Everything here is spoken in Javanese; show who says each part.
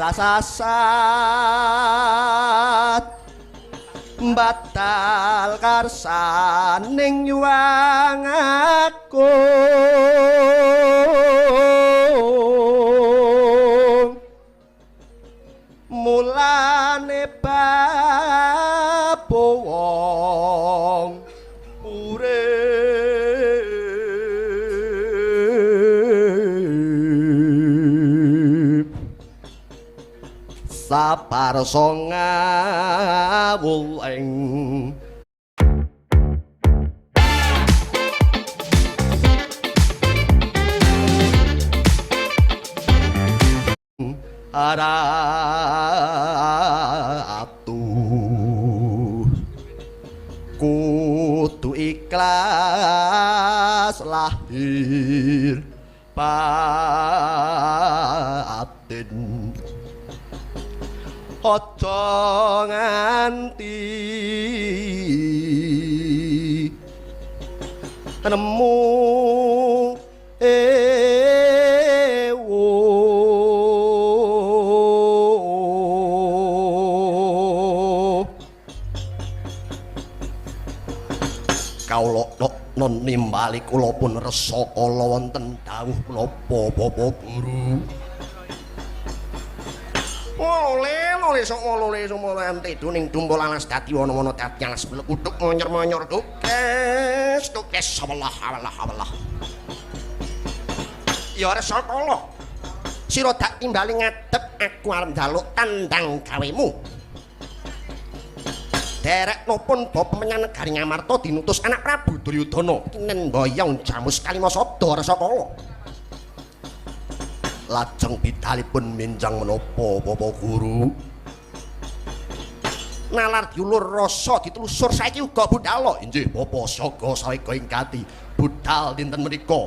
Speaker 1: kasasat batal karsaning nyuwang aku mulane babowong urip saparsa ngawuling Ratu kudu ikhlas lahir batin aja nganti nemu kawula non nimbali kula pun resa kala wonten dawuh menapa Bapak Guru. Lole sok lole semolo ente duning tumpul alas dadi wana-wana dadi alas blekuduk monyor-monyor tukes Allah. Ya resa kala. Sira dak timbali ngadep aku arep njaluk tandang gawemu. Derek nopun bapa menyang negari Ngamarta dinutus anak Prabu Duryudana kinen mboyong jamus kalima sabda rasa kala. Lajeng bidalipun minjang menapa Bapak Guru? Nalar diulur rasa ditelusur saiki uga budal. Inggih Bapak Saga Sawega ingkati budal dinten menika.